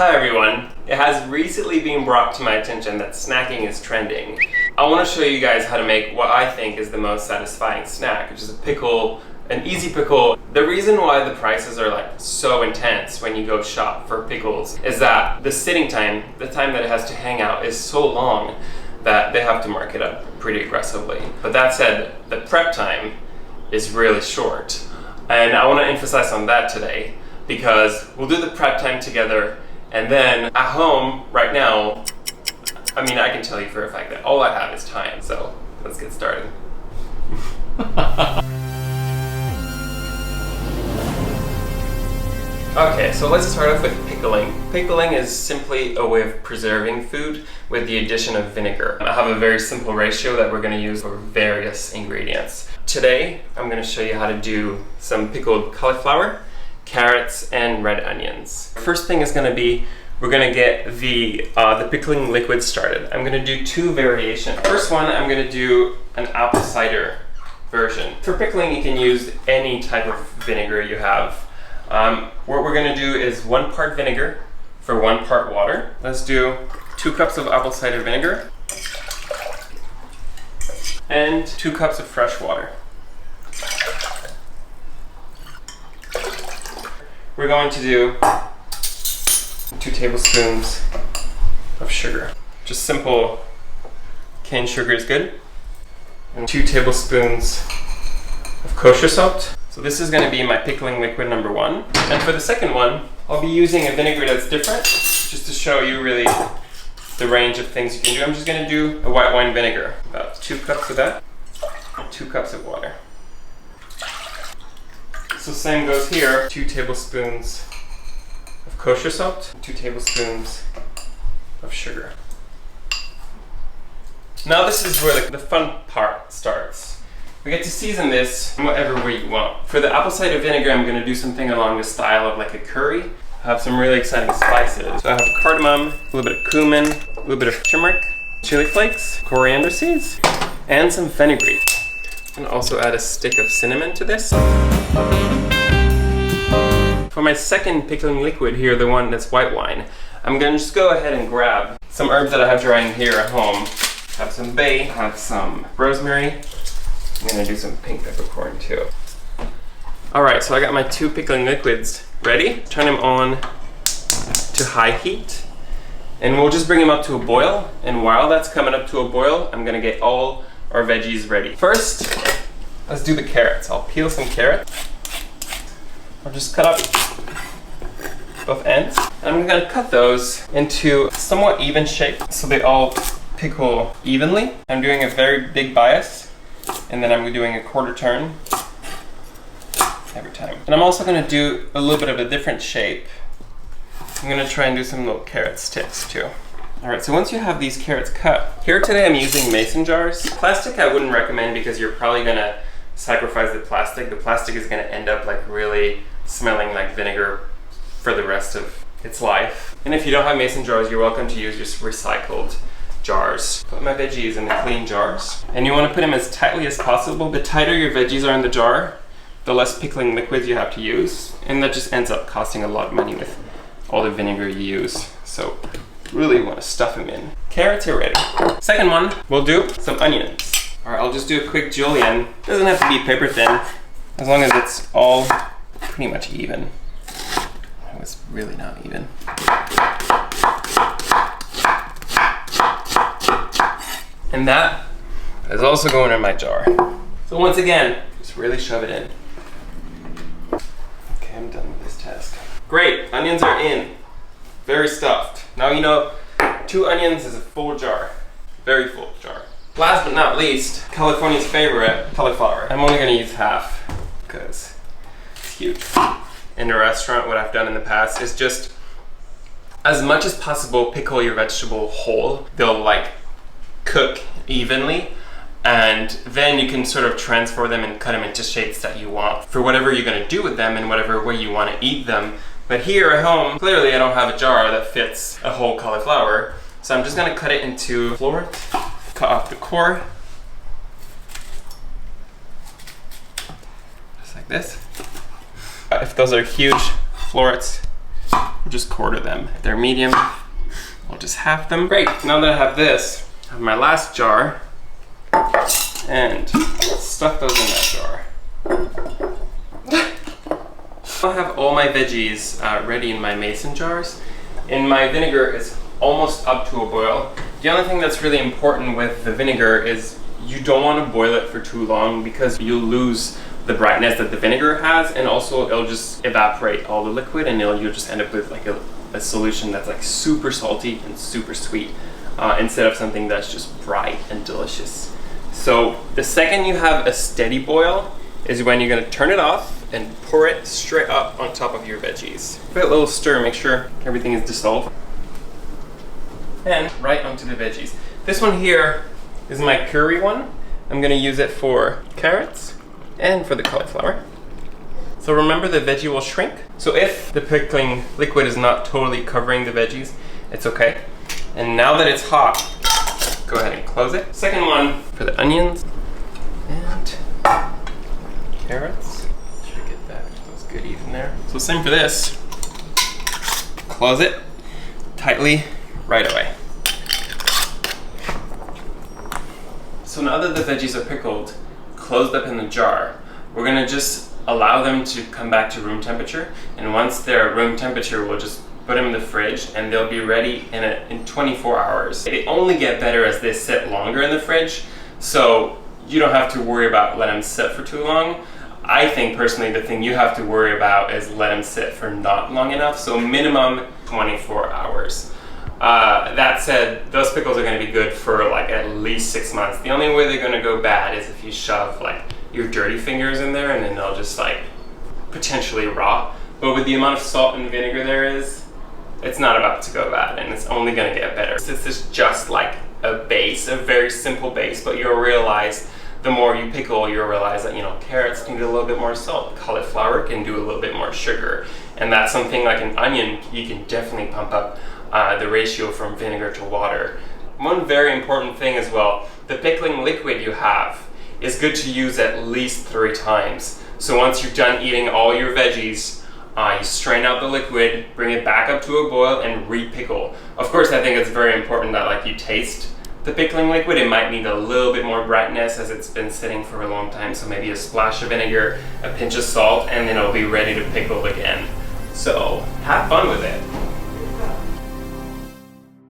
Hi everyone. It has recently been brought to my attention that snacking is trending. I want to show you guys how to make what I think is the most satisfying snack, which is a pickle, an easy pickle. The reason why the prices are like so intense when you go shop for pickles is that the sitting time, the time that it has to hang out, is so long that they have to mark it up pretty aggressively. But that said, the prep time is really short. And I want to emphasize on that today because we'll do the prep time together, and then at home right now, I mean, I can tell you for a fact that all I have is time. So let's get started. Okay, so let's start off with pickling. Pickling is simply a way of preserving food with the addition of vinegar. I have a very simple ratio that we're going to use for various ingredients. Today, I'm going to show you how to do some pickled cauliflower, carrots, and red onions. First thing is going to be, we're going to get the pickling liquid started. I'm going to do two variations. First one, I'm going to do an apple cider version. For pickling, you can use any type of vinegar you have. What we're going to do is 1 part vinegar for 1 part water. Let's do 2 cups of apple cider vinegar and 2 cups of fresh water. We're going to do 2 tablespoons of sugar. Just simple cane sugar is good. And 2 tablespoons of kosher salt. So this is going to be my pickling liquid number 1. And for the second one, I'll be using a vinegar that's different, just to show you really the range of things you can do. I'm just going to do a white wine vinegar. About 2 cups of that, 2 cups of water. So same goes here, 2 tablespoons of kosher salt, 2 tablespoons of sugar. Now this is where the fun part starts. We get to season this in whatever way you want. For the apple cider vinegar, I'm going to do something along the style of like a curry. I have some really exciting spices. So I have cardamom, a little bit of cumin, a little bit of turmeric, chile flakes, coriander seeds, and some fenugreek. I'm going to also add a stick of cinnamon to this. For my second pickling liquid here, the one that's white wine, I'm going to just go ahead and grab some herbs that I have drying here at home. I have some bay, I have some rosemary. I'm going to do some pink peppercorn too. Alright, so I got my 2 pickling liquids ready. Turn them on to high heat. And we'll just bring them up to a boil. And while that's coming up to a boil, I'm going to get all our veggies ready. First, let's do the carrots. I'll peel some carrots. I'll just cut up both ends. And I'm going to cut those into somewhat even shape so they all pickle evenly. I'm doing a very big bias. And then I'm doing a quarter turn every time. And I'm also going to do a little bit of a different shape. I'm going to try and do some little carrot sticks too. Alright, so once you have these carrots cut, here today I'm using mason jars. Plastic I wouldn't recommend because you're probably going to sacrifice the plastic. The plastic is going to end up like really smelling like vinegar for the rest of its life. And if you don't have mason jars, you're welcome to use just recycled jars. Put my veggies in the clean jars. And you want to put them as tightly as possible. The tighter your veggies are in the jar, the less pickling liquids you have to use. And that just ends up costing a lot of money with all the vinegar you use. So really want to stuff them in. Carrots are ready. Second one, we'll do some onions. Alright, I'll just do a quick julienne. Doesn't have to be paper thin, as long as it's all pretty much even. Oh, it's really not even. And that is also going in my jar. So once again, just really shove it in. Okay, I'm done with this task. Great, onions are in. Very stuffed. Now you know 2 onions is a full jar. Very full jar. Last but not least, California's favorite, cauliflower. I'm only going to use half because it's huge. In a restaurant, what I've done in the past is just as much as possible pickle your vegetable whole. They'll like cook evenly, and then you can sort of transfer them and cut them into shapes that you want for whatever you're going to do with them and whatever way you want to eat them. But here at home, clearly I don't have a jar that fits a whole cauliflower, so I'm just going to cut it into florets, cut off the core, just like this. If those are huge florets, We'll just quarter them. If they're medium, I'll just half them. Great, now that I have this, I have my last jar, and stuff those in that jar. I have all my veggies ready in my mason jars, and my vinegar is almost up to a boil. The only thing that's really important with the vinegar is you don't want to boil it for too long because you'll lose the brightness that the vinegar has, and also it'll just evaporate all the liquid, and you'll just end up with like a solution that's like super salty and super sweet instead of something that's just bright and delicious. So the second you have a steady boil is when you're going to turn it off and pour it straight up on top of your veggies. Give it a little stir, make sure everything is dissolved. And right onto the veggies. This one here is my curry one. I'm going to use it for carrots and for the cauliflower. So remember, the veggie will shrink. So if the pickling liquid is not totally covering the veggies, it's okay. And now that it's hot, go ahead and close it. Second one for the onions and carrots. Should get those goodies in there. So same for this. Close it tightly right away. So now that the veggies are pickled, closed up in the jar, we're gonna just allow them to come back to room temperature. And once they're room temperature, we'll just put them in the fridge and they'll be ready in 24 hours. They only get better as they sit longer in the fridge, so you don't have to worry about letting them sit for too long. I think personally the thing you have to worry about is let them sit for not long enough, so minimum 24 hours. That said, those pickles are going to be good for like at least 6 months. The only way they're going to go bad is if you shove like your dirty fingers in there, and then they'll just like potentially rot. But with the amount of salt and vinegar there is, it's not about to go bad, and it's only going to get better. This is just like a base, a very simple base, but you'll realize the more you pickle, you'll realize that, you know, carrots can do a little bit more salt, cauliflower can do a little bit more sugar, and that's something like an onion, you can definitely pump up the ratio from vinegar to water. One very important thing as well, the pickling liquid you have is good to use at least 3 times. So once you're done eating all your veggies, you strain out the liquid, bring it back up to a boil, and re-pickle. Of course, I think it's very important that like you taste the pickling liquid. It might need a little bit more brightness as it's been sitting for a long time, so maybe a splash of vinegar, a pinch of salt, and then it'll be ready to pickle again. So have fun with it.